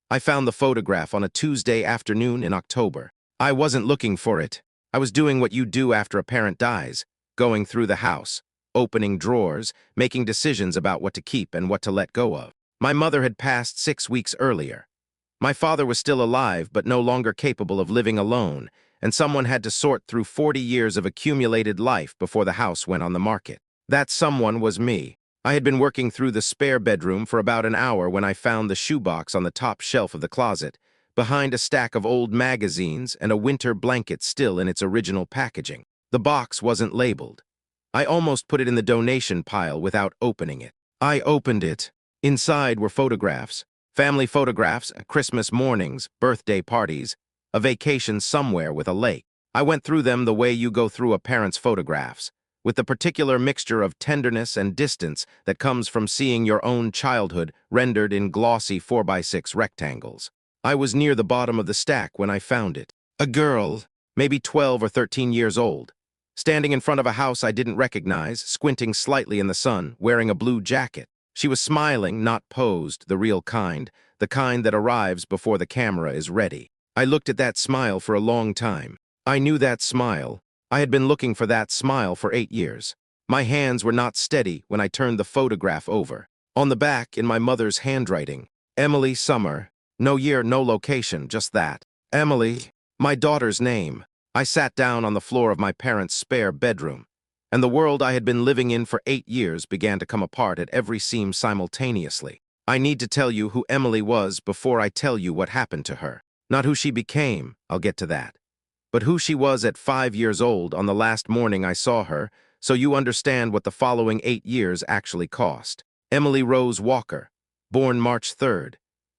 I found the photograph on a Tuesday afternoon in October. I wasn't looking for it. I was doing what you do after a parent dies, going through the house, opening drawers, making decisions about what to keep and what to let go of. My mother had passed 6 weeks earlier. My father was still alive but no longer capable of living alone, and someone had to sort through 40 years of accumulated life before the house went on the market. That someone was me. I had been working through the spare bedroom for about an hour when I found the shoebox on the top shelf of the closet, behind a stack of old magazines and a winter blanket still in its original packaging. The box wasn't labeled. I almost put it in the donation pile without opening it. I opened it. Inside were photographs. Family photographs, Christmas mornings, birthday parties, a vacation somewhere with a lake. I went through them the way you go through a parent's photographs, with the particular mixture of tenderness and distance that comes from seeing your own childhood rendered in glossy 4x6 rectangles. I was near the bottom of the stack when I found it. A girl, maybe 12 or 13 years old, standing in front of a house I didn't recognize, squinting slightly in the sun, wearing a blue jacket. She was smiling, not posed, the real kind, the kind that arrives before the camera is ready. I looked at that smile for a long time. I knew that smile. I had been looking for that smile for 8 years. My hands were not steady when I turned the photograph over. On the back, in my mother's handwriting, Emily Summer. No year, no location, just that. Emily, my daughter's name. I sat down on the floor of my parents' spare bedroom, and the world I had been living in for 8 years began to come apart at every seam simultaneously. I need to tell you who Emily was before I tell you what happened to her. Not who she became, I'll get to that, but who she was at 5 years old on the last morning I saw her, so you understand what the following 8 years actually cost. Emily Rose Walker, born March 3rd.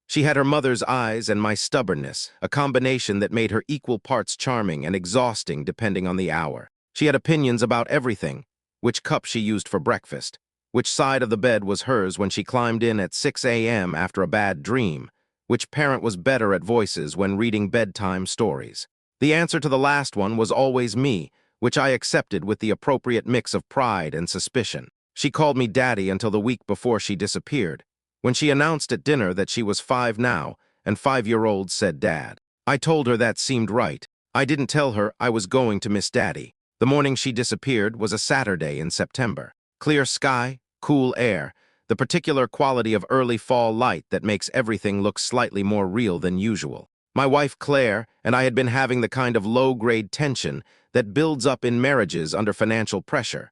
She had her mother's eyes and my stubbornness, a combination that made her equal parts charming and exhausting depending on the hour. She had opinions about everything: which cup she used for breakfast, which side of the bed was hers when she climbed in at 6 a.m. after a bad dream, which parent was better at voices when reading bedtime stories. The answer to the last one was always me, which I accepted with the appropriate mix of pride and suspicion. She called me Daddy until the week before she disappeared, when she announced at dinner that she was 5 now, and 5-year-olds said Dad. I told her that seemed right. I didn't tell her I was going to miss Daddy. The morning she disappeared was a Saturday in September. Clear sky, cool air, the particular quality of early fall light that makes everything look slightly more real than usual. My wife Claire and I had been having the kind of low-grade tension that builds up in marriages under financial pressure.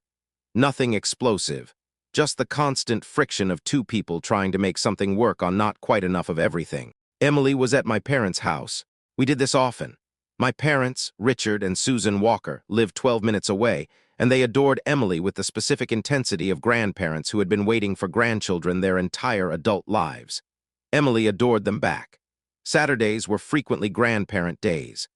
Nothing explosive, just the constant friction of two people trying to make something work on not quite enough of everything. Emily was at my parents' house. We did this often. My parents, Richard and Susan Walker, lived 12 minutes away, and they adored Emily with the specific intensity of grandparents who had been waiting for grandchildren their entire adult lives. Emily adored them back. Saturdays were frequently grandparent days.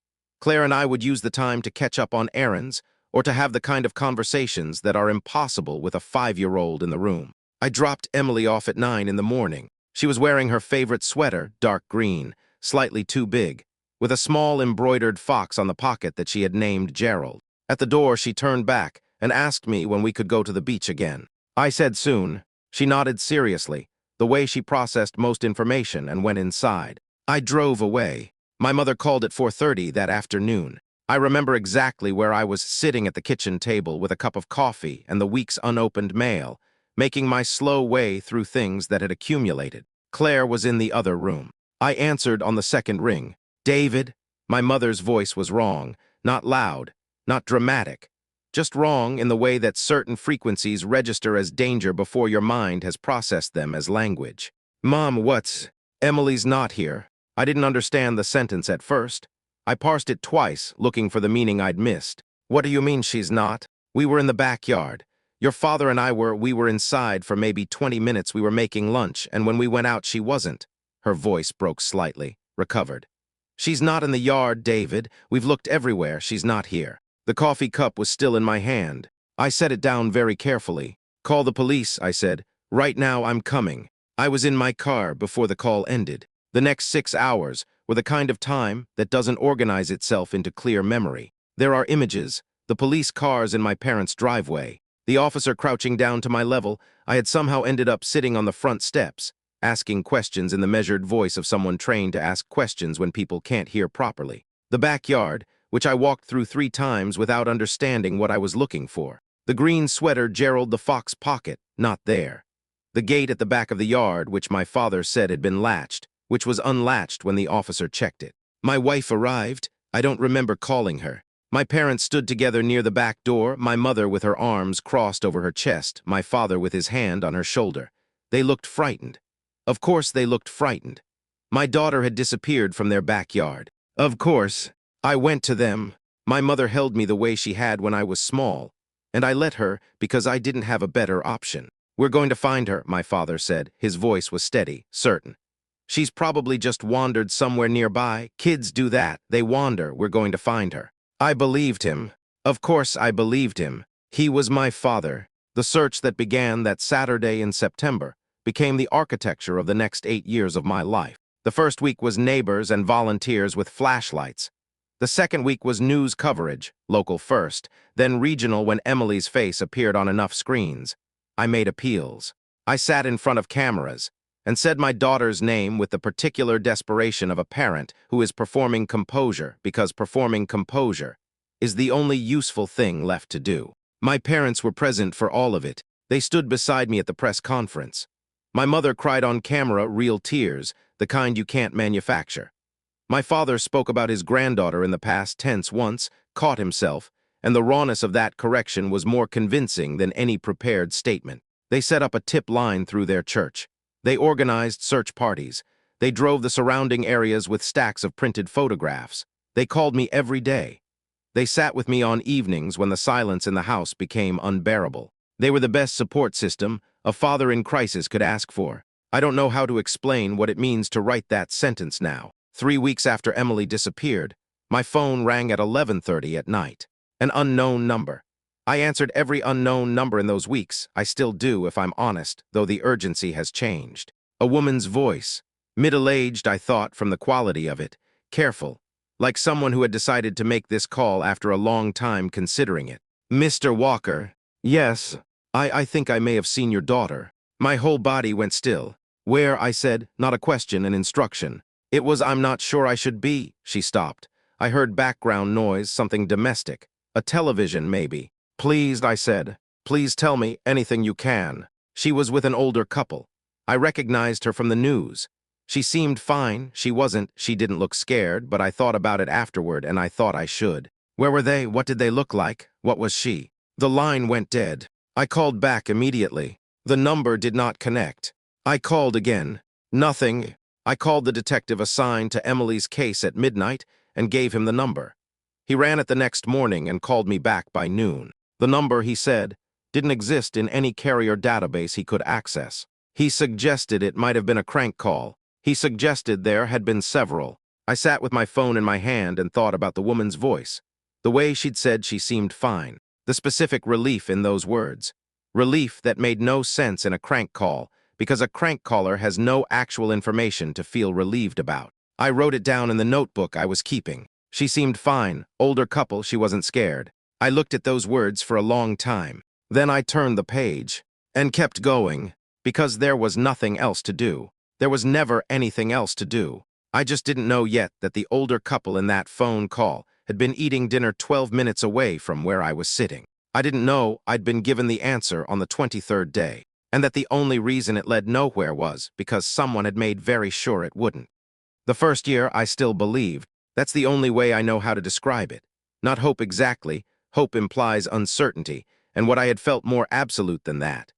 Claire and I would use the time to catch up on errands or to have the kind of conversations that are impossible with a 5-year-old in the room. I dropped Emily off at 9 in the morning. She was wearing her favorite sweater, dark green, slightly too big, with a small embroidered fox on the pocket that she had named Gerald. At the door, she turned back and asked me when we could go to the beach again. I said soon. She nodded seriously, the way she processed most information, and went inside. I drove away. My mother called at 4:30 that afternoon. I remember exactly where I was sitting at the kitchen table with a cup of coffee and the week's unopened mail, making my slow way through things that had accumulated. Claire was in the other room. I answered on the second ring. David? My mother's voice was wrong, not loud, not dramatic, just wrong in the way that certain frequencies register as danger before your mind has processed them as language. Mom, what's... Emily's not here. I didn't understand the sentence at first. I parsed it twice, looking for the meaning I'd missed. What do you mean she's not? We were in the backyard. Your father and I we were inside for maybe 20 minutes. We were making lunch, and when we went out, she wasn't. Her voice broke slightly, recovered. She's not in the yard, David. We've looked everywhere. She's not here. The coffee cup was still in my hand. I set it down very carefully. Call the police, I said. Right now, I'm coming. I was in my car before the call ended. The next 6 hours were the kind of time that doesn't organize itself into clear memory. There are images, the police cars in my parents' driveway, the officer crouching down to my level. I had somehow ended up sitting on the front steps, asking questions in the measured voice of someone trained to ask questions when people can't hear properly. The backyard, which I walked through 3 times without understanding what I was looking for. The green sweater Gerald the Fox pocket, not there. The gate at the back of the yard, which my father said had been latched, which was unlatched when the officer checked it. My wife arrived. I don't remember calling her. My parents stood together near the back door, my mother with her arms crossed over her chest, my father with his hand on her shoulder. They looked frightened. Of course they looked frightened. My daughter had disappeared from their backyard. Of course, I went to them. My mother held me the way she had when I was small, and I let her because I didn't have a better option. We're going to find her, my father said. His voice was steady, certain. She's probably just wandered somewhere nearby. Kids do that. They wander. We're going to find her. I believed him. Of course I believed him. He was my father. The search that began that Saturday in September became the architecture of the next 8 years of my life. The first week was neighbors and volunteers with flashlights. The second week was news coverage, local first, then regional when Emily's face appeared on enough screens. I made appeals. I sat in front of cameras and said my daughter's name with the particular desperation of a parent who is performing composure because performing composure is the only useful thing left to do. My parents were present for all of it. They stood beside me at the press conference. My mother cried on camera real tears, the kind you can't manufacture. My father spoke about his granddaughter in the past tense once, caught himself, and the rawness of that correction was more convincing than any prepared statement. They set up a tip line through their church. They organized search parties. They drove the surrounding areas with stacks of printed photographs. They called me every day. They sat with me on evenings when the silence in the house became unbearable. They were the best support system a father in crisis could ask for. I don't know how to explain what it means to write that sentence now. 3 weeks after Emily disappeared, my phone rang at 11:30 at night. An unknown number. I answered every unknown number in those weeks. I still do, if I'm honest, though the urgency has changed. A woman's voice. Middle-aged, I thought, from the quality of it. Careful. Like someone who had decided to make this call after a long time considering it. Mr. Walker. Yes. I think I may have seen your daughter. My whole body went still. Where, I said, not a question, an instruction. It was I'm not sure I should be. She stopped. I heard background noise, something domestic. A television, maybe. Please, I said. Please tell me anything you can. She was with an older couple. I recognized her from the news. She seemed fine. She didn't look scared, but I thought about it afterward, and I thought I should. Where were they? What did they look like? What was she? The line went dead. I called back immediately. The number did not connect. I called again. Nothing. I called the detective assigned to Emily's case at midnight and gave him the number. He ran it the next morning and called me back by noon. The number, he said, didn't exist in any carrier database he could access. He suggested it might have been a crank call. He suggested there had been several. I sat with my phone in my hand and thought about the woman's voice. The way she'd said she seemed fine. The specific relief in those words. Relief that made no sense in a crank call, because a crank caller has no actual information to feel relieved about. I wrote it down in the notebook I was keeping. She seemed fine. Older couple, she wasn't scared. I looked at those words for a long time. Then I turned the page and kept going, because there was nothing else to do. There was never anything else to do. I just didn't know yet that the older couple in that phone call had been eating dinner 12 minutes away from where I was sitting. I didn't know I'd been given the answer on the 23rd day, and that the only reason it led nowhere was because someone had made very sure it wouldn't. The first year I still believed. That's the only way I know how to describe it. Not hope exactly. Hope implies uncertainty, and what I had felt more absolute than that.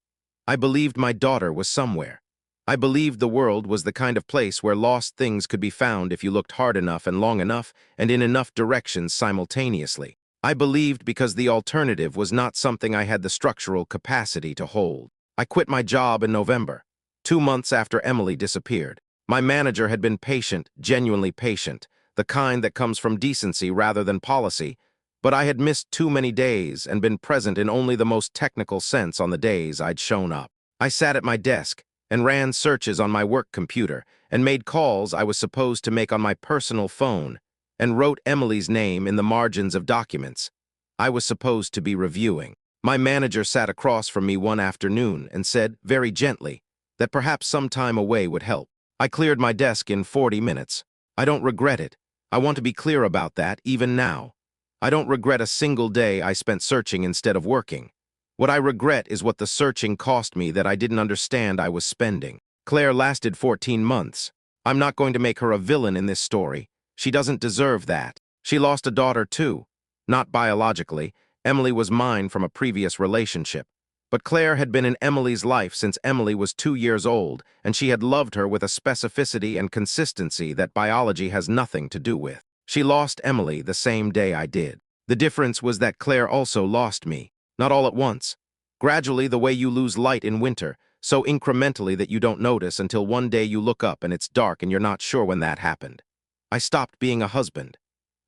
I believed my daughter was somewhere. I believed the world was the kind of place where lost things could be found if you looked hard enough and long enough and in enough directions simultaneously. I believed because the alternative was not something I had the structural capacity to hold. I quit my job in November, 2 months after Emily disappeared. My manager had been patient, genuinely patient, the kind that comes from decency rather than policy, but I had missed too many days and been present in only the most technical sense on the days I'd shown up. I sat at my desk and ran searches on my work computer and made calls I was supposed to make on my personal phone and wrote Emily's name in the margins of documents I was supposed to be reviewing. My manager sat across from me one afternoon and said, very gently, that perhaps some time away would help. I cleared my desk in 40 minutes. I don't regret it. I want to be clear about that, even now. I don't regret a single day I spent searching instead of working. What I regret is what the searching cost me that I didn't understand I was spending. Claire lasted 14 months. I'm not going to make her a villain in this story. She doesn't deserve that. She lost a daughter too. Not biologically. Emily was mine from a previous relationship. But Claire had been in Emily's life since Emily was 2 years old, and she had loved her with a specificity and consistency that biology has nothing to do with. She lost Emily the same day I did. The difference was that Claire also lost me. Not all at once. Gradually, the way you lose light in winter, so incrementally that you don't notice until one day you look up and it's dark and you're not sure when that happened. I stopped being a husband.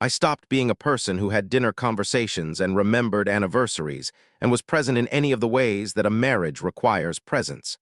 I stopped being a person who had dinner conversations and remembered anniversaries and was present in any of the ways that a marriage requires presence.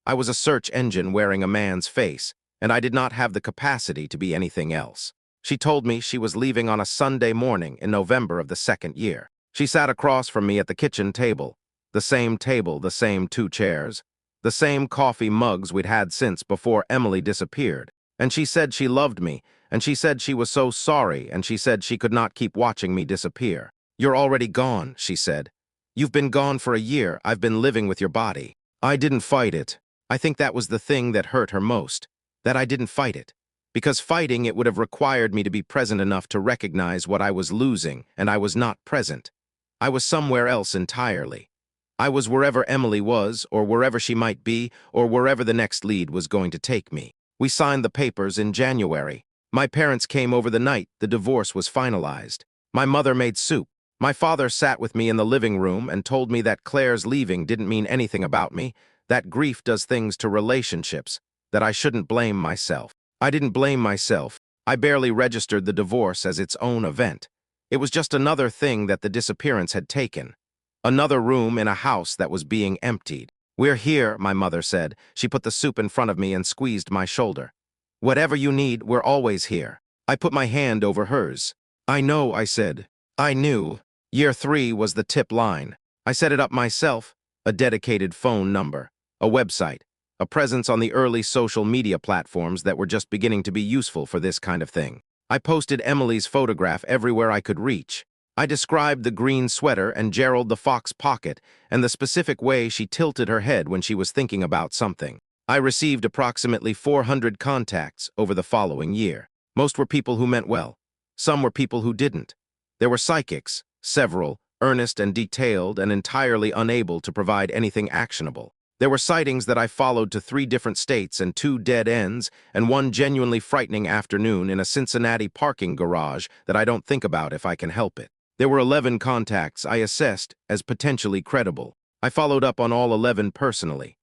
I was a search engine wearing a man's face, and I did not have the capacity to be anything else. She told me she was leaving on a Sunday morning in November of the second year. She sat across from me at the kitchen table. The same table, the same 2 chairs, the same coffee mugs we'd had since before Emily disappeared. And she said she loved me, and she said she was so sorry, and she said she could not keep watching me disappear. "You're already gone," she said. "You've been gone for a year. I've been living with your body." I didn't fight it. I think that was the thing that hurt her most, that I didn't fight it. Because fighting it would have required me to be present enough to recognize what I was losing, and I was not present. I was somewhere else entirely. I was wherever Emily was, or wherever she might be, or wherever the next lead was going to take me. We signed the papers in January. My parents came over the night the divorce was finalized. My mother made soup. My father sat with me in the living room and told me that Claire's leaving didn't mean anything about me, that grief does things to relationships, that I shouldn't blame myself. I didn't blame myself. I barely registered the divorce as its own event. It was just another thing that the disappearance had taken. Another room in a house that was being emptied. "We're here," my mother said. She put the soup in front of me and squeezed my shoulder. "Whatever you need, we're always here." I put my hand over hers. "I know," I said. I knew. Year 3 was the tip line. I set it up myself. A dedicated phone number, a website, a presence on the early social media platforms that were just beginning to be useful for this kind of thing. I posted Emily's photograph everywhere I could reach. I described the green sweater and Gerald the fox pocket and the specific way she tilted her head when she was thinking about something. I received approximately 400 contacts over the following year. Most were people who meant well. Some were people who didn't. There were psychics, several, earnest and detailed and entirely unable to provide anything actionable. There were sightings that I followed to 3 different states and 2 dead ends and 1 genuinely frightening afternoon in a Cincinnati parking garage that I don't think about if I can help it. There were 11 contacts I assessed as potentially credible. I followed up on all 11 personally.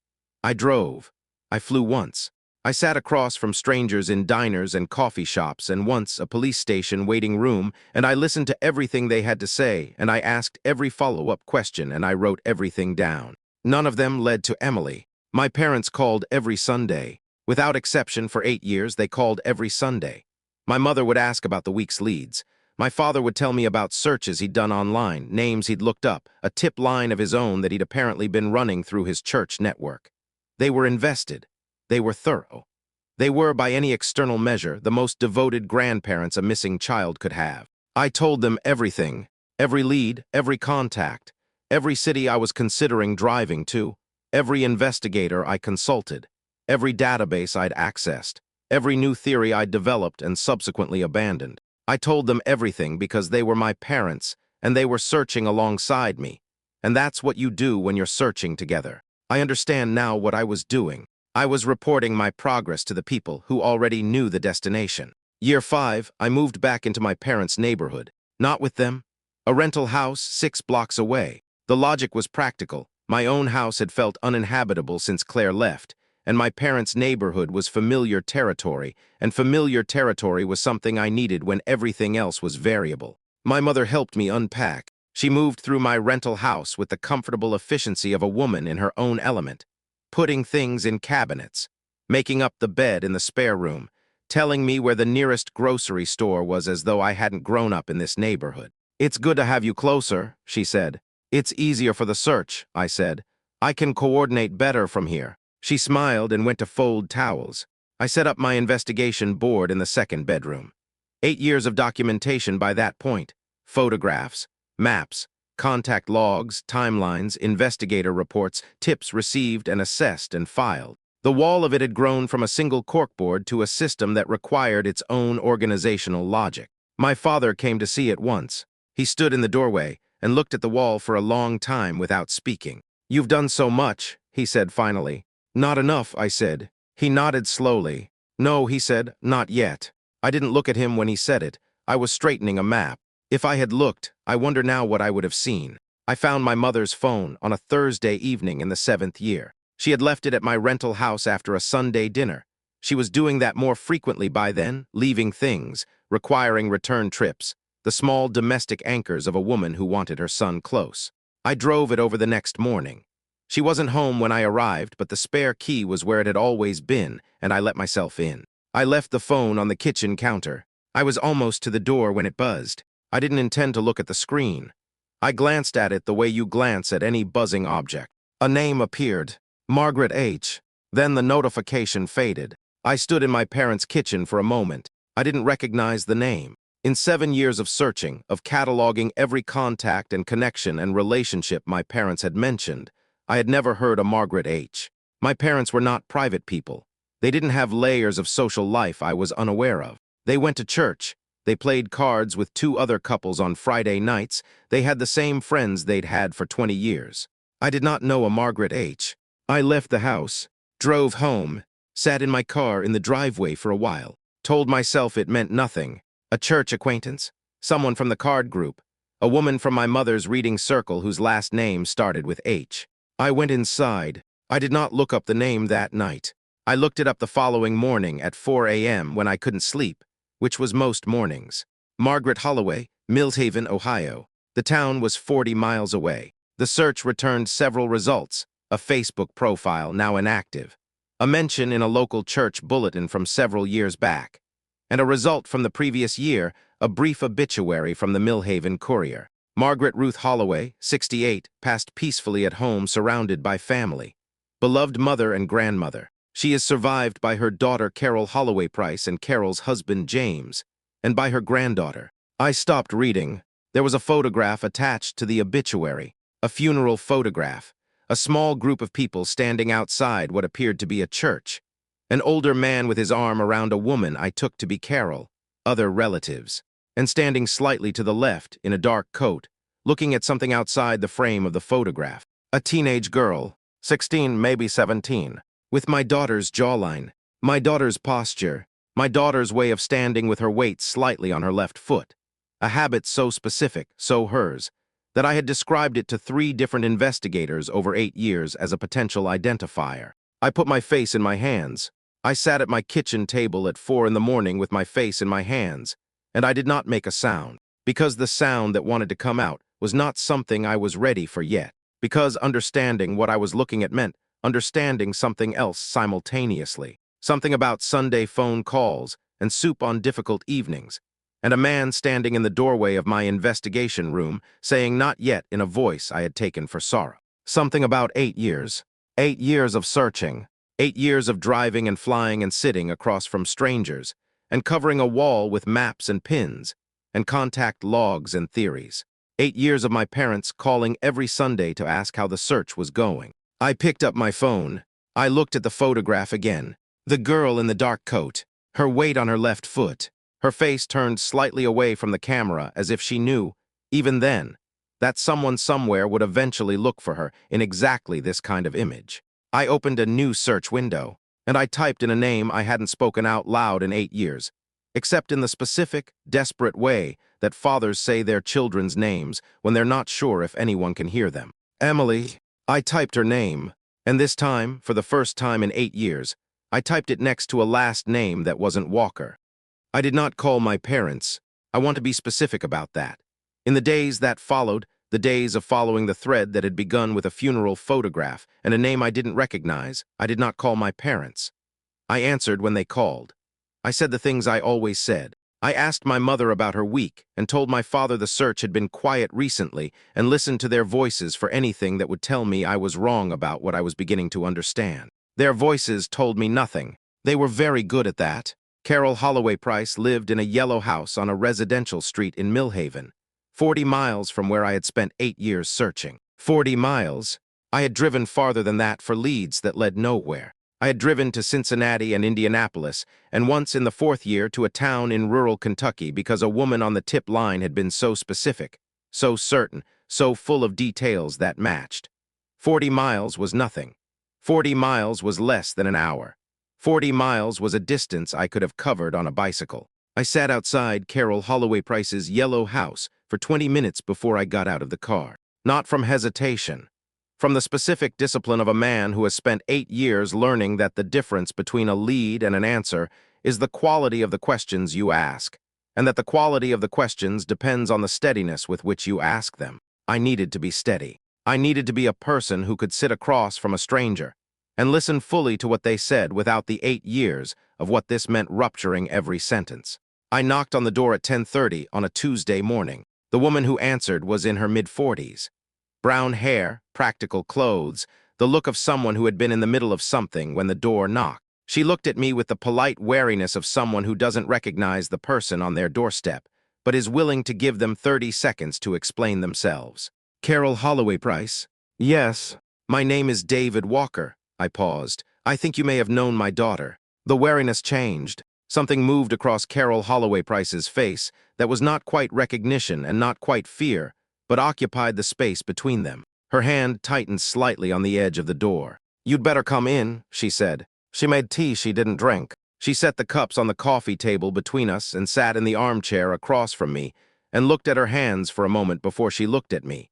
I drove. I flew once. I sat across from strangers in diners and coffee shops and once a police station waiting room, and I listened to everything they had to say, and I asked every follow-up question, and I wrote everything down. None of them led to Emily. My parents called every Sunday. Without exception, for 8 years, they called every Sunday. My mother would ask about the week's leads. My father would tell me about searches he'd done online, names he'd looked up, a tip line of his own that he'd apparently been running through his church network. They were invested. They were thorough. They were, by any external measure, the most devoted grandparents a missing child could have. I told them everything, every lead, every contact, every city I was considering driving to, every investigator I consulted, every database I'd accessed, every new theory I'd developed and subsequently abandoned. I told them everything because they were my parents, and they were searching alongside me. And that's what you do when you're searching together. I understand now what I was doing. I was reporting my progress to the people who already knew the destination. Year 5, I moved back into my parents' neighborhood. Not with them. A rental house 6 blocks away. The logic was practical. My own house had felt uninhabitable since Claire left, and my parents' neighborhood was familiar territory, and familiar territory was something I needed when everything else was variable. My mother helped me unpack. She moved through my rental house with the comfortable efficiency of a woman in her own element, putting things in cabinets, making up the bed in the spare room, telling me where the nearest grocery store was as though I hadn't grown up in this neighborhood. "It's good to have you closer," she said. "It's easier for the search," I said. "I can coordinate better from here." She smiled and went to fold towels. I set up my investigation board in the second bedroom. 8 years of documentation by that point. Photographs, maps, contact logs, timelines, investigator reports, tips received and assessed and filed. The wall of it had grown from a single corkboard to a system that required its own organizational logic. My father came to see it once. He stood in the doorway and looked at the wall for a long time without speaking. "You've done so much," he said finally. "Not enough," I said. He nodded slowly. "No," he said, "not yet." I didn't look at him when he said it. I was straightening a map. If I had looked, I wonder now what I would have seen. I found my mother's phone on a Thursday evening in the 7th year. She had left it at my rental house after a Sunday dinner. She was doing that more frequently by then, leaving things, requiring return trips, the small domestic anchors of a woman who wanted her son close. I drove it over the next morning. She wasn't home when I arrived, but the spare key was where it had always been, and I let myself in. I left the phone on the kitchen counter. I was almost to the door when it buzzed. I didn't intend to look at the screen. I glanced at it the way you glance at any buzzing object. A name appeared. Margaret H. Then the notification faded. I stood in my parents' kitchen for a moment. I didn't recognize the name. In 7 years of searching, of cataloging every contact and connection and relationship my parents had mentioned, I had never heard a Margaret H. My parents were not private people. They didn't have layers of social life I was unaware of. They went to church. They played cards with 2 other couples on Friday nights. They had the same friends they'd had for 20 years. I did not know a Margaret H. I left the house, drove home, sat in my car in the driveway for a while, told myself it meant nothing. A church acquaintance, someone from the card group, a woman from my mother's reading circle whose last name started with H. I went inside. I did not look up the name that night. I looked it up the following morning at 4 a.m. when I couldn't sleep, which was most mornings. Margaret Holloway, Millhaven, Ohio. The town was 40 miles away. The search returned several results. A Facebook profile now inactive, a mention in a local church bulletin from several years back, and a result from the previous year, a brief obituary from the Millhaven Courier. Margaret Ruth Holloway, 68, passed peacefully at home surrounded by family. Beloved mother and grandmother. She is survived by her daughter Carol Holloway Price and Carol's husband James, and by her granddaughter. I stopped reading. There was a photograph attached to the obituary, a funeral photograph. A small group of people standing outside what appeared to be a church. An older man with his arm around a woman I took to be Carol, other relatives, and standing slightly to the left in a dark coat, looking at something outside the frame of the photograph. A teenage girl, 16, maybe 17, with my daughter's jawline, my daughter's posture, my daughter's way of standing with her weight slightly on her left foot. A habit so specific, so hers, that I had described it to 3 different investigators over 8 years as a potential identifier. I put my face in my hands. I sat at my kitchen table at 4 in the morning with my face in my hands, and I did not make a sound, because the sound that wanted to come out was not something I was ready for yet, because understanding what I was looking at meant understanding something else simultaneously, something about Sunday phone calls and soup on difficult evenings, and a man standing in the doorway of my investigation room saying not yet in a voice I had taken for sorrow. Something about 8 years. 8 years of searching. 8 years of driving and flying and sitting across from strangers and covering a wall with maps and pins and contact logs and theories. 8 years of my parents calling every Sunday to ask how the search was going. I picked up my phone. I looked at the photograph again. The girl in the dark coat, her weight on her left foot. Her face turned slightly away from the camera as if she knew, even then, that someone somewhere would eventually look for her in exactly this kind of image. I opened a new search window, and I typed in a name I hadn't spoken out loud in 8 years, except in the specific, desperate way that fathers say their children's names when they're not sure if anyone can hear them. Emily. I typed her name, and this time, for the first time in 8 years, I typed it next to a last name that wasn't Walker. I did not call my parents. I want to be specific about that. In the days that followed, the days of following the thread that had begun with a funeral photograph and a name I didn't recognize, I did not call my parents. I answered when they called. I said the things I always said. I asked my mother about her week and told my father the search had been quiet recently and listened to their voices for anything that would tell me I was wrong about what I was beginning to understand. Their voices told me nothing. They were very good at that. Carol Holloway Price lived in a yellow house on a residential street in Millhaven, 40 miles from where I had spent 8 years searching. 40 miles? I had driven farther than that for leads that led nowhere. I had driven to Cincinnati and Indianapolis, and once in the 4th year to a town in rural Kentucky because a woman on the tip line had been so specific, so certain, so full of details that matched. 40 miles was nothing. 40 miles was less than an hour. 40 miles was a distance I could have covered on a bicycle. I sat outside Carol Holloway Price's yellow house for 20 minutes before I got out of the car. Not from hesitation. From the specific discipline of a man who has spent 8 years learning that the difference between a lead and an answer is the quality of the questions you ask, and that the quality of the questions depends on the steadiness with which you ask them. I needed to be steady. I needed to be a person who could sit across from a stranger and listen fully to what they said without the 8 years of what this meant rupturing every sentence. I knocked on the door at 10:30 on a Tuesday morning. The woman who answered was in her mid-40s. Brown hair, practical clothes, the look of someone who had been in the middle of something when the door knocked. She looked at me with the polite wariness of someone who doesn't recognize the person on their doorstep, but is willing to give them 30 seconds to explain themselves. Carol Holloway Price? Yes. My name is David Walker. I paused. I think you may have known my daughter. The wariness changed. Something moved across Carol Holloway Price's face that was not quite recognition and not quite fear, but occupied the space between them. Her hand tightened slightly on the edge of the door. You'd better come in, she said. She made tea she didn't drink. She set the cups on the coffee table between us and sat in the armchair across from me and looked at her hands for a moment before she looked at me.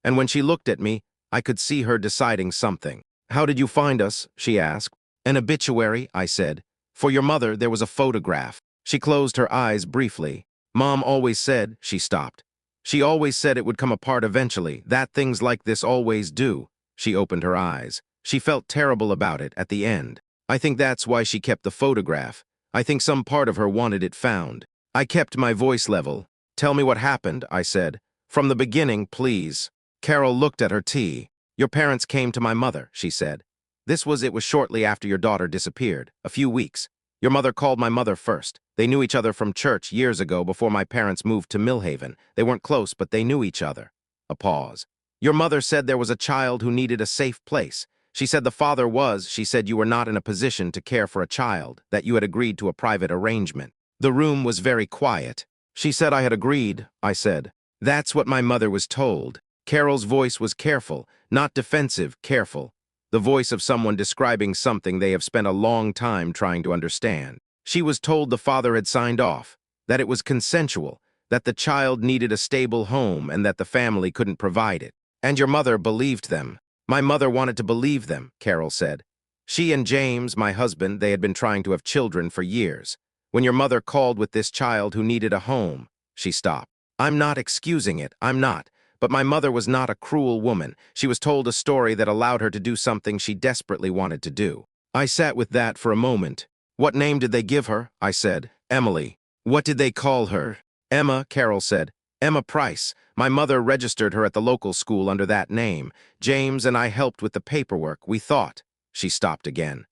And when she looked at me, I could see her deciding something. How did you find us? She asked. An obituary, I said. For your mother, there was a photograph. She closed her eyes briefly. Mom always said, she stopped. She always said it would come apart eventually, that things like this always do. She opened her eyes. She felt terrible about it at the end. I think that's why she kept the photograph. I think some part of her wanted it found. I kept my voice level. Tell me what happened, I said. From the beginning, please. Carol looked at her tea. Your parents came to my mother, she said. It was shortly after your daughter disappeared, a few weeks. Your mother called my mother first. They knew each other from church years ago before my parents moved to Millhaven. They weren't close, but they knew each other. A pause. Your mother said there was a child who needed a safe place. She said the father was, she said you were not in a position to care for a child, that you had agreed to a private arrangement. The room was very quiet. She said I had agreed, I said. That's what my mother was told. Carol's voice was careful, not defensive, careful. The voice of someone describing something they have spent a long time trying to understand. She was told the father had signed off, that it was consensual, that the child needed a stable home and that the family couldn't provide it. And your mother believed them. My mother wanted to believe them, Carol said. She and James, my husband, they had been trying to have children for years. When your mother called with this child who needed a home, she stopped. I'm not excusing it, I'm not. But my mother was not a cruel woman. She was told a story that allowed her to do something she desperately wanted to do. I sat with that for a moment. What name did they give her? I said. Emily. What did they call her? Emma, Carol said. Emma Price. My mother registered her at the local school under that name. James and I helped with the paperwork. We thought. She stopped again.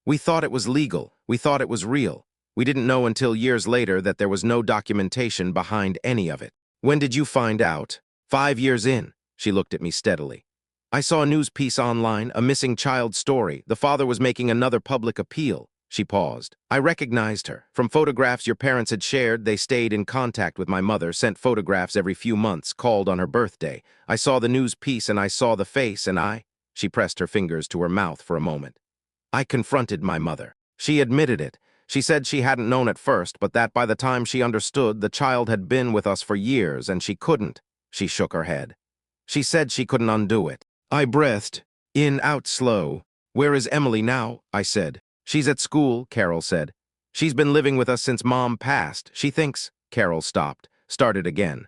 We thought it was legal. We thought it was real. We didn't know until years later that there was no documentation behind any of it. When did you find out? 5 years in. She looked at me steadily. I saw a news piece online, a missing child story. The father was making another public appeal. She paused. I recognized her. From photographs your parents had shared, they stayed in contact with my mother, sent photographs every few months, called on her birthday. I saw the news piece and I saw the face and She pressed her fingers to her mouth for a moment. I confronted my mother. She admitted it. She said she hadn't known at first, but that by the time she understood, the child had been with us for years and she couldn't. She shook her head. She said she couldn't undo it. I breathed, in, out, slow. Where is Emily now? I said. She's at school, Carol said. She's been living with us since Mom passed. She thinks, Carol stopped, started again.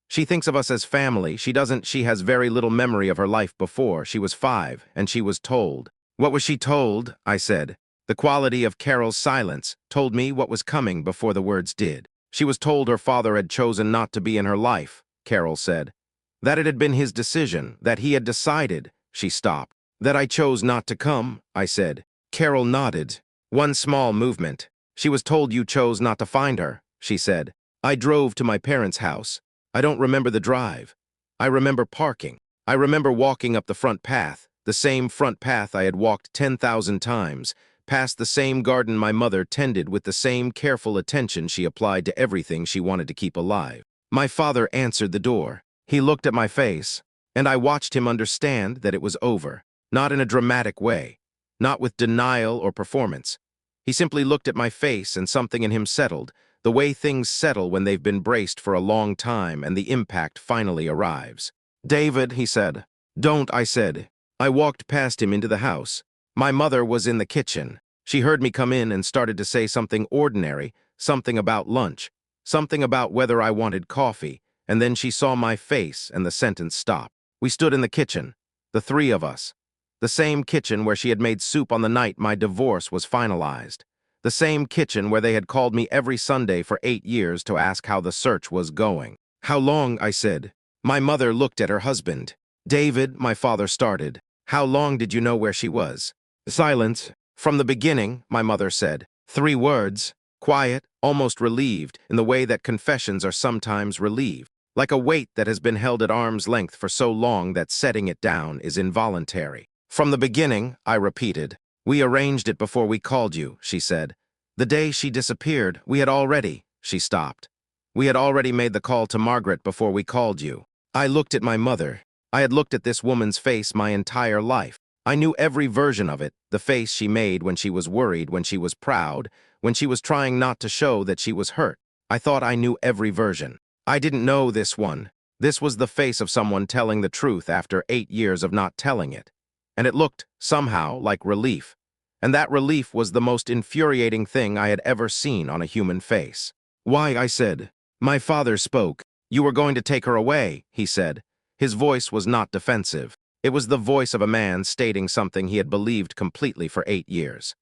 She thinks of us as family. She has very little memory of her life before. She was 5, and she was told. What was she told? I said. The quality of Carol's silence told me what was coming before the words did. She was told her father had chosen not to be in her life. Carol said. That it had been his decision, that he had decided. She stopped. That I chose not to come, I said. Carol nodded. One small movement. She was told you chose not to find her, she said. I drove to my parents' house. I don't remember the drive. I remember parking. I remember walking up the front path, the same front path I had walked 10,000 times, past the same garden my mother tended with the same careful attention she applied to everything she wanted to keep alive. My father answered the door. He looked at my face, and I watched him understand that it was over, not in a dramatic way, not with denial or performance. He simply looked at my face and something in him settled, the way things settle when they've been braced for a long time and the impact finally arrives. David, he said. Don't, I said. I walked past him into the house. My mother was in the kitchen. She heard me come in and started to say something ordinary, something about lunch, something about whether I wanted coffee, and then she saw my face and the sentence stopped. We stood in the kitchen, the three of us. The same kitchen where she had made soup on the night my divorce was finalized. The same kitchen where they had called me every Sunday for 8 years to ask how the search was going. How long, I said. My mother looked at her husband. David, my father started. How long did you know where she was? Silence. From the beginning, my mother said. 3 words. Quiet, almost relieved, in the way that confessions are sometimes relieved. Like a weight that has been held at arm's length for so long that setting it down is involuntary. From the beginning, I repeated. We arranged it before we called you, she said. The day she disappeared, we had already, she stopped. We had already made the call to Margaret before we called you. I looked at my mother. I had looked at this woman's face my entire life. I knew every version of it, the face she made when she was worried, when she was proud, when she was trying not to show that she was hurt. I thought I knew every version. I didn't know this one. This was the face of someone telling the truth after 8 years of not telling it. And it looked, somehow, like relief. And that relief was the most infuriating thing I had ever seen on a human face. Why, I said. My father spoke. You were going to take her away, he said. His voice was not defensive. It was the voice of a man stating something he had believed completely for 8 years.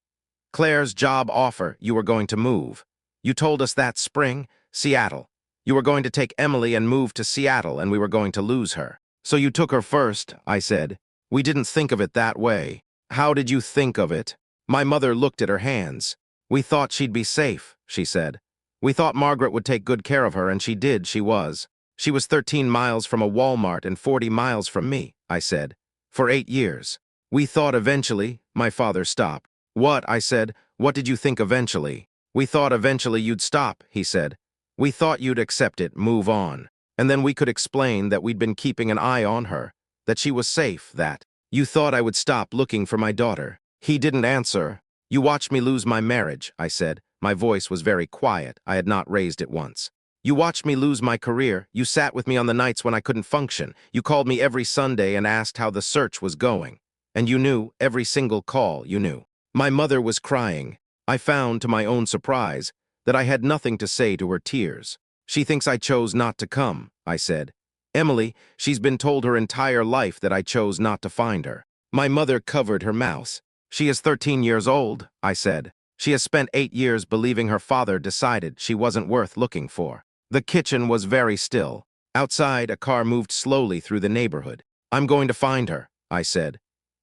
Claire's job offer, you were going to move. You told us that spring, Seattle. You were going to take Emily and move to Seattle, and we were going to lose her. So you took her first, I said. We didn't think of it that way. How did you think of it? My mother looked at her hands. We thought she'd be safe, she said. We thought Margaret would take good care of her, and she did, she was. She was 13 miles from a Walmart and 40 miles from me, I said. For 8 years. We thought eventually, my father stopped. What, I said, what did you think eventually? We thought eventually you'd stop, he said. We thought you'd accept it, move on. And then we could explain that we'd been keeping an eye on her, that she was safe, that you thought I would stop looking for my daughter. He didn't answer. You watched me lose my marriage, I said. My voice was very quiet. I had not raised it once. You watched me lose my career. You sat with me on the nights when I couldn't function. You called me every Sunday and asked how the search was going. And you knew, every single call, you knew. My mother was crying. I found, to my own surprise, that I had nothing to say to her tears. She thinks I chose not to come, I said. Emily, she's been told her entire life that I chose not to find her. My mother covered her mouth. She is 13 years old, I said. She has spent 8 years believing her father decided she wasn't worth looking for. The kitchen was very still. Outside, a car moved slowly through the neighborhood. I'm going to find her, I said.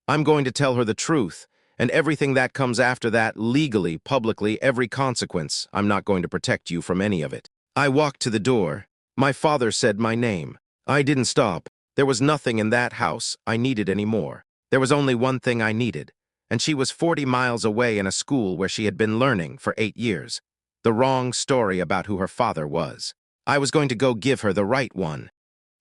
I'm going to tell her the truth, and everything that comes after that, legally, publicly, every consequence. I'm not going to protect you from any of it. I walked to the door. My father said my name. I didn't stop. There was nothing in that house I needed anymore. There was only one thing I needed, and she was 40 miles away in a school where she had been learning for 8 years. The wrong story about who her father was. I was going to go give her the right one.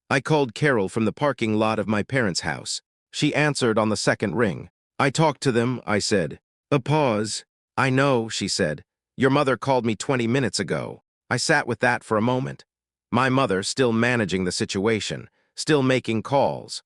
I called Carol from the parking lot of my parents' house. She answered on the second ring. I talked to them, I said. A pause. I know, she said. Your mother called me 20 minutes ago. I sat with that for a moment. My mother still managing the situation, still making calls.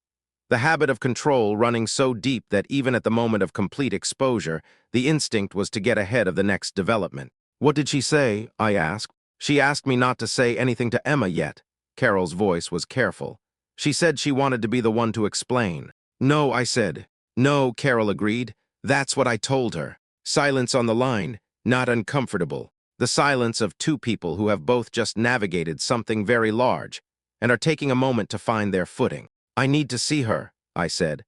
The habit of control running so deep that even at the moment of complete exposure, the instinct was to get ahead of the next development. What did she say? I asked. She asked me not to say anything to Emma yet. Carol's voice was careful. She said she wanted to be the one to explain. No, I said. No, Carol agreed. That's what I told her. Silence on the line, not uncomfortable. The silence of two people who have both just navigated something very large and are taking a moment to find their footing. I need to see her, I said.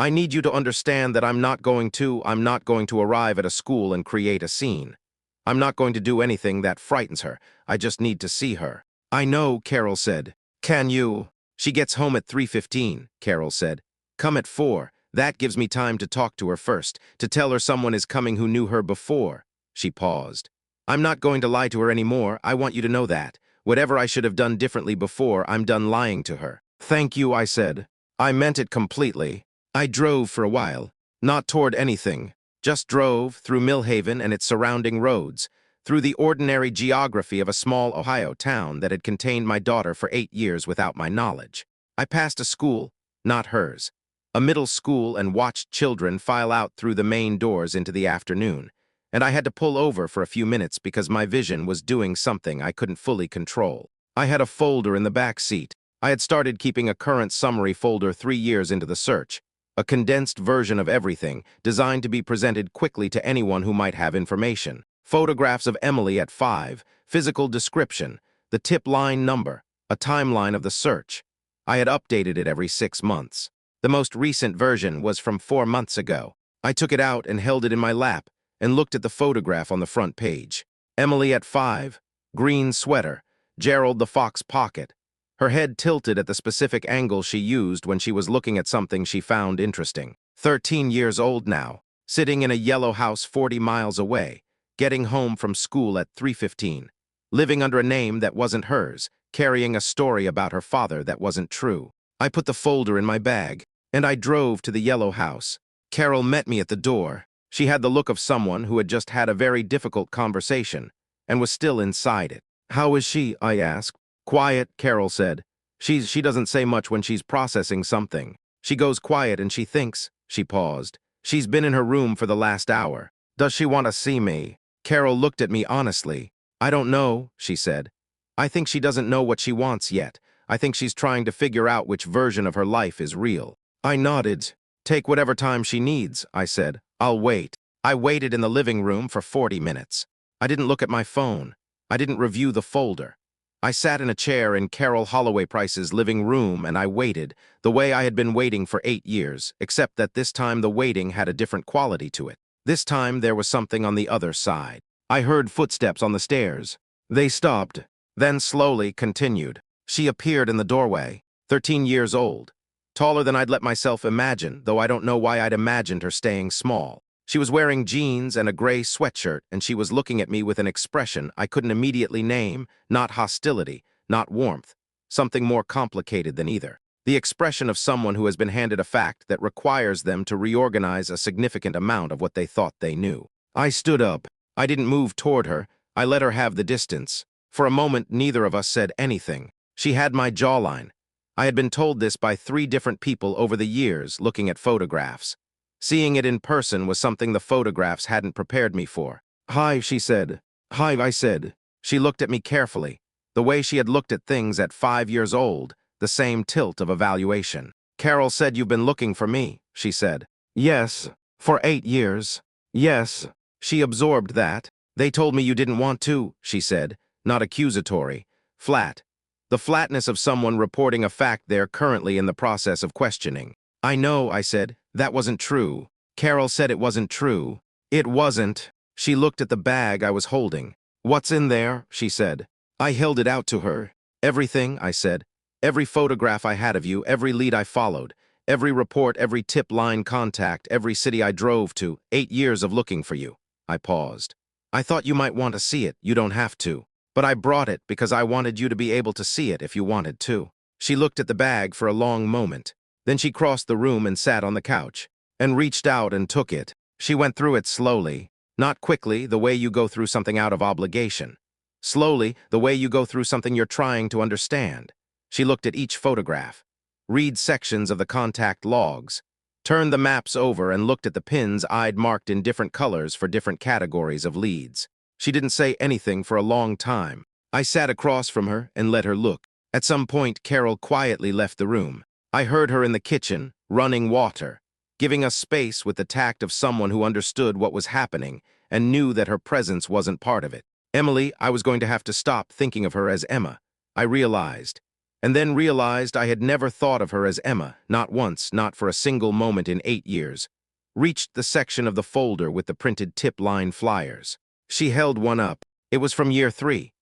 I need you to understand that I'm not going to arrive at a school and create a scene. I'm not going to do anything that frightens her. I just need to see her." "I know," Carol said. "Can you?" "She gets home at 3:15, Carol said. "Come at 4. That gives me time to talk to her first, to tell her someone is coming who knew her before." She paused. "I'm not going to lie to her anymore. I want you to know that. Whatever I should have done differently before, I'm done lying to her." "Thank you," I said. I meant it completely. I drove for a while, not toward anything, just drove through Millhaven and its surrounding roads, through the ordinary geography of a small Ohio town that had contained my daughter for 8 years without my knowledge. I passed a school, not hers, a middle school, and watched children file out through the main doors into the afternoon, and I had to pull over for a few minutes because my vision was doing something I couldn't fully control. I had a folder in the back seat. I had started keeping a current summary folder 3 years into the search, a condensed version of everything designed to be presented quickly to anyone who might have information. Photographs of Emily at 5, physical description, the tip line number, a timeline of the search. I had updated it every 6 months. The most recent version was from 4 months ago. I took it out and held it in my lap and looked at the photograph on the front page. Emily at 5, green sweater, Gerald the Fox pocket. Her head tilted at the specific angle she used when she was looking at something she found interesting. 13 years old now, sitting in a yellow house 40 miles away, getting home from school at 3:15, living under a name that wasn't hers, carrying a story about her father that wasn't true. I put the folder in my bag, and I drove to the yellow house. Carol met me at the door. She had the look of someone who had just had a very difficult conversation and was still inside it. "How is she?" I asked. "Quiet," Carol said. She doesn't say much when she's processing something. She goes quiet and she thinks." She paused. "She's been in her room for the last hour. Does she want to see me?" Carol looked at me honestly. "I don't know," she said. "I think she doesn't know what she wants yet. I think she's trying to figure out which version of her life is real." I nodded. "Take whatever time she needs," I said. "I'll wait." I waited in the living room for 40 minutes. I didn't look at my phone. I didn't review the folder. I sat in a chair in Carol Holloway Price's living room and I waited, the way I had been waiting for 8 years, except that this time the waiting had a different quality to it. This time there was something on the other side. I heard footsteps on the stairs. They stopped, then slowly continued. She appeared in the doorway, 13 years old, taller than I'd let myself imagine, though I don't know why I'd imagined her staying small. She was wearing jeans and a gray sweatshirt, and she was looking at me with an expression I couldn't immediately name, not hostility, not warmth, something more complicated than either. The expression of someone who has been handed a fact that requires them to reorganize a significant amount of what they thought they knew. I stood up. I didn't move toward her. I let her have the distance. For a moment, neither of us said anything. She had my jawline. I had been told this by 3 different people over the years looking at photographs. Seeing it in person was something the photographs hadn't prepared me for. "Hi," she said. "Hi," I said. She looked at me carefully, the way she had looked at things at 5 years old, the same tilt of evaluation. "Carol said you've been looking for me," she said. "Yes, for 8 years. Yes." She absorbed that. "They told me you didn't want to," she said, not accusatory, flat. The flatness of someone reporting a fact they're currently in the process of questioning. "I know," I said. "That wasn't true." Carol said it wasn't true. It wasn't. She looked at the bag I was holding. "What's in there?" she said. I held it out to her. "Everything," I said. "Every photograph I had of you, every lead I followed, every report, every tip line contact, every city I drove to, 8 years of looking for you." I paused. "I thought you might want to see it. You don't have to. But I brought it because I wanted you to be able to see it if you wanted to." She looked at the bag for a long moment. Then she crossed the room and sat on the couch, and reached out and took it. She went through it slowly, not quickly, the way you go through something out of obligation. Slowly, the way you go through something you're trying to understand. She looked at each photograph, read sections of the contact logs, turned the maps over and looked at the pins I'd marked in different colors for different categories of leads. She didn't say anything for a long time. I sat across from her and let her look. At some point, Carol quietly left the room. I heard her in the kitchen, running water, giving us space with the tact of someone who understood what was happening and knew that her presence wasn't part of it. Emily, I was going to have to stop thinking of her as Emma. I realized. and then realized I had never thought of her as Emma, not once, not for a single moment in 8 years. Reached the section of the folder with the printed tip-line flyers. She held one up. It was from year 3.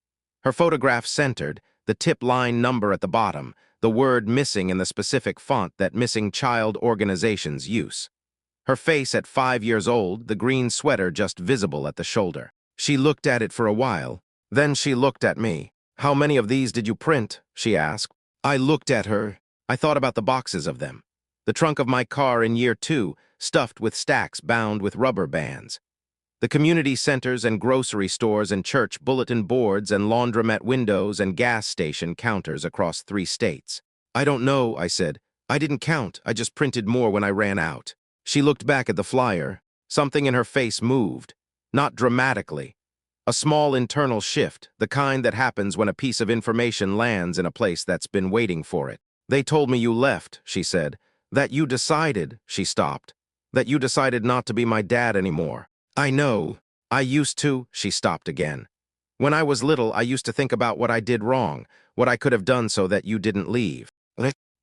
Her photograph centered, the tip-line number at the bottom, the word missing in the specific font that missing child organizations use. Her face at 5 years old, the green sweater just visible at the shoulder. She looked at it for a while. Then she looked at me. "How many of these did you print?" she asked. I looked at her. I thought about the boxes of them. The trunk of my car in year 2, stuffed with stacks bound with rubber bands. The community centers and grocery stores and church bulletin boards and laundromat windows and gas station counters across 3 states. "I don't know," I said. "I didn't count. I just printed more when I ran out." She looked back at the flyer. Something in her face moved. Not dramatically. A small internal shift, the kind that happens when a piece of information lands in a place that's been waiting for it. "They told me you left," she said. "That you decided," she stopped. "That you decided not to be my dad anymore." "I know. I used to," she stopped again. "When I was little, I used to think about what I did wrong, what I could have done so that you didn't leave."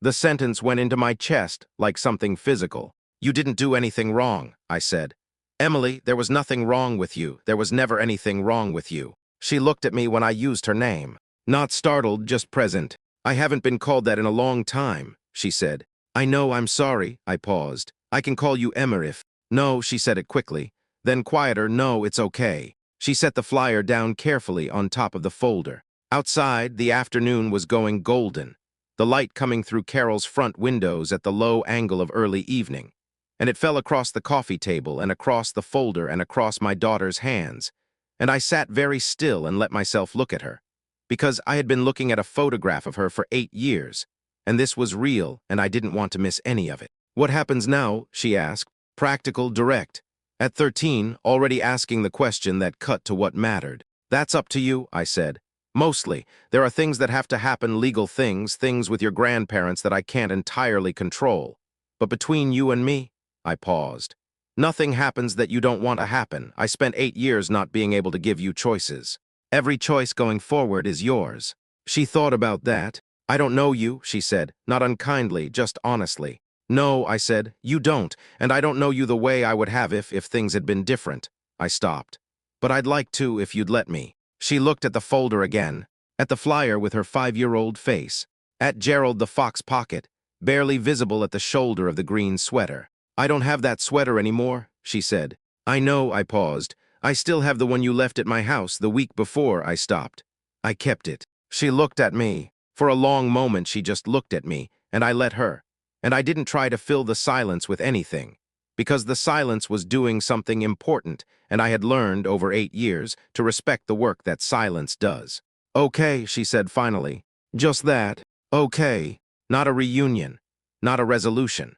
The sentence went into my chest like something physical. "You didn't do anything wrong," I said. "Emily, there was nothing wrong with you. There was never anything wrong with you." She looked at me when I used her name. Not startled, just present. "I haven't been called that in a long time," she said. "I know, I'm sorry." I paused. "I can call you Emma if—" "No," she said it quickly. Then quieter, "No, it's okay." She set the flyer down carefully on top of the folder. Outside, the afternoon was going golden, the light coming through Carol's front windows at the low angle of early evening. And it fell across the coffee table and across the folder and across my daughter's hands. And I sat very still and let myself look at her, because I had been looking at a photograph of her for 8 years, and this was real, and I didn't want to miss any of it. "What happens now?" she asked. Practical, direct. At 13, already asking the question that cut to what mattered. "That's up to you," I said. "Mostly. There are things that have to happen, legal things, things with your grandparents that I can't entirely control. But between you and me," I paused. "Nothing happens that you don't want to happen. I spent 8 years not being able to give you choices. Every choice going forward is yours." She thought about that. "I don't know you," she said, not unkindly, just honestly. "No," I said, "you don't, and I don't know you the way I would have if things had been different." I stopped. "But I'd like to if you'd let me." She looked at the folder again, at the flyer with her 5-year-old face, at Gerald the fox pocket, barely visible at the shoulder of the green sweater. "I don't have that sweater anymore," she said. "I know," I paused. "I still have the one you left at my house the week before." I stopped. "I kept it." She looked at me. For a long moment she just looked at me, and I let her. And I didn't try to fill the silence with anything, because the silence was doing something important, and I had learned over 8 years to respect the work that silence does. "Okay," she said finally. "Just that. Okay. Not a reunion. Not a resolution.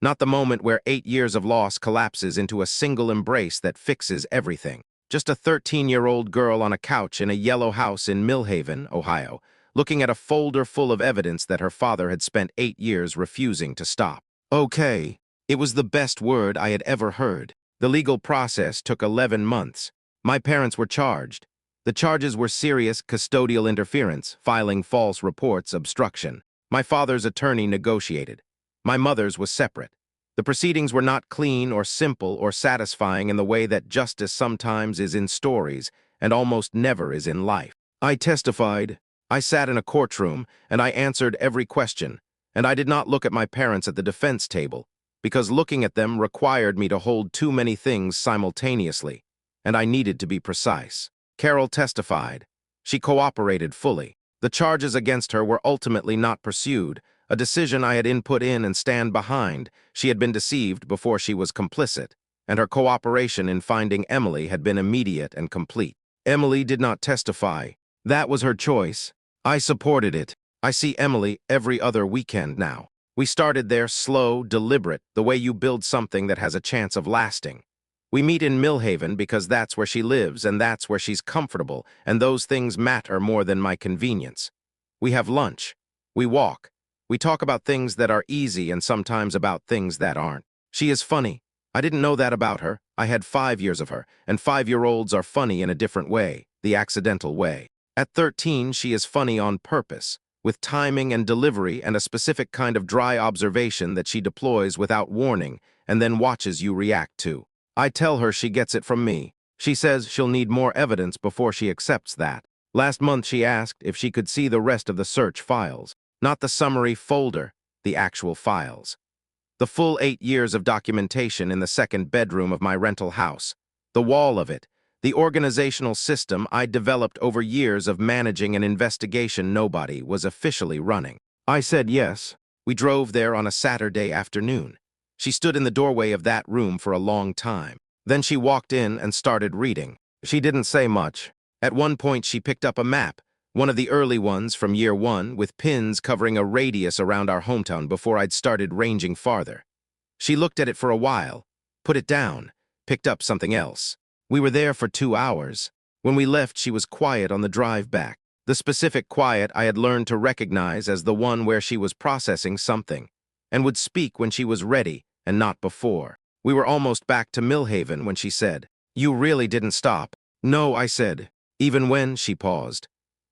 Not the moment where 8 years of loss collapses into a single embrace that fixes everything. Just a 13-year-old girl on a couch in a yellow house in Millhaven, Ohio, looking at a folder full of evidence that her father had spent 8 years refusing to stop." Okay. It was the best word I had ever heard. The legal process took 11 months. My parents were charged. The charges were serious custodial interference, filing false reports, obstruction. My father's attorney negotiated. My mother's was separate. The proceedings were not clean or simple or satisfying in the way that justice sometimes is in stories and almost never is in life. I testified. I sat in a courtroom, and I answered every question, and I did not look at my parents at the defense table, because looking at them required me to hold too many things simultaneously, and I needed to be precise. Carol testified. She cooperated fully. The charges against her were ultimately not pursued, a decision I had input in and stand behind. She had been deceived before she was complicit, and her cooperation in finding Emily had been immediate and complete. Emily did not testify. That was her choice. I supported it. I see Emily every other weekend now. We started there slow, deliberate, the way you build something that has a chance of lasting. We meet in Millhaven because that's where she lives and that's where she's comfortable, and those things matter more than my convenience. We have lunch. We walk. We talk about things that are easy and sometimes about things that aren't. She is funny. I didn't know that about her. I had 5 years of her, and 5-year-olds are funny in a different way, the accidental way. At 13, she is funny on purpose. with timing and delivery and a specific kind of dry observation that she deploys without warning and then watches you react to. I tell her she gets it from me. She says she'll need more evidence before she accepts that. Last month she asked if she could see the rest of the search files, not the summary folder, the actual files. The full 8 years of documentation in the second bedroom of my rental house, the wall of it, the organizational system I developed over years of managing an investigation nobody was officially running. I said yes. We drove there on a Saturday afternoon. She stood in the doorway of that room for a long time. Then she walked in and started reading. She didn't say much. At one point she picked up a map, one of the early ones from year 1, with pins covering a radius around our hometown before I'd started ranging farther. She looked at it for a while, put it down, picked up something else. We were there for 2 hours. When we left, she was quiet on the drive back. The specific quiet I had learned to recognize as the one where she was processing something, and would speak when she was ready and not before. We were almost back to Millhaven when she said, "You really didn't stop." "No," I said. "Even when," she paused.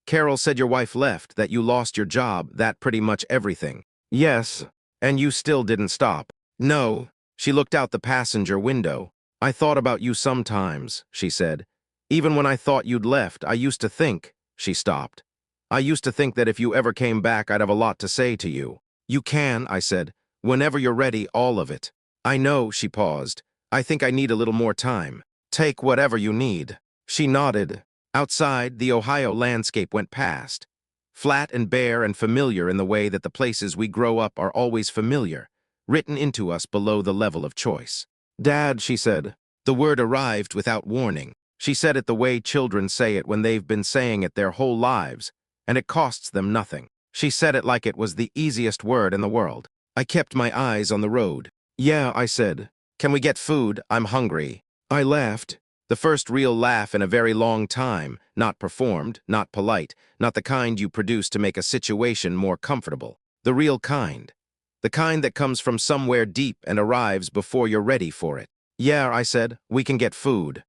"Carol said your wife left, that you lost your job, that pretty much everything." "Yes." "And you still didn't stop." "No." She looked out the passenger window. "I thought about you sometimes," she said. "Even when I thought you'd left, I used to think," she stopped. "I used to think that if you ever came back, I'd have a lot to say to you." "You can," I said. "Whenever you're ready, all of it." "I know," she paused. "I think I need a little more time." "Take whatever you need." She nodded. Outside, the Ohio landscape went past. Flat and bare and familiar in the way that the places we grow up are always familiar, written into us below the level of choice. "Dad," she said. The word arrived without warning. She said it the way children say it when they've been saying it their whole lives, and it costs them nothing. She said it like it was the easiest word in the world. I kept my eyes on the road. "Yeah," I said. "Can we get food? I'm hungry." I laughed. The first real laugh in a very long time, not performed, not polite, not the kind you produce to make a situation more comfortable. The real kind. The kind that comes from somewhere deep and arrives before you're ready for it. "Yeah," I said, "we can get food."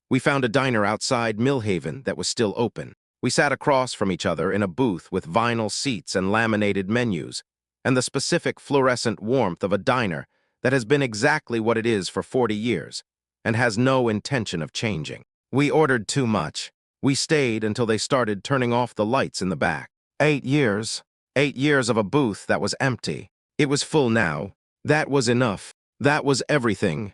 We found a diner outside Millhaven that was still open. We sat across from each other in a booth with vinyl seats and laminated menus, and the specific fluorescent warmth of a diner that has been exactly what it is for 40 years. And has no intention of changing. We ordered too much. We stayed until they started turning off the lights in the back. 8 years. 8 years of a booth that was empty. It was full now. That was enough. That was everything.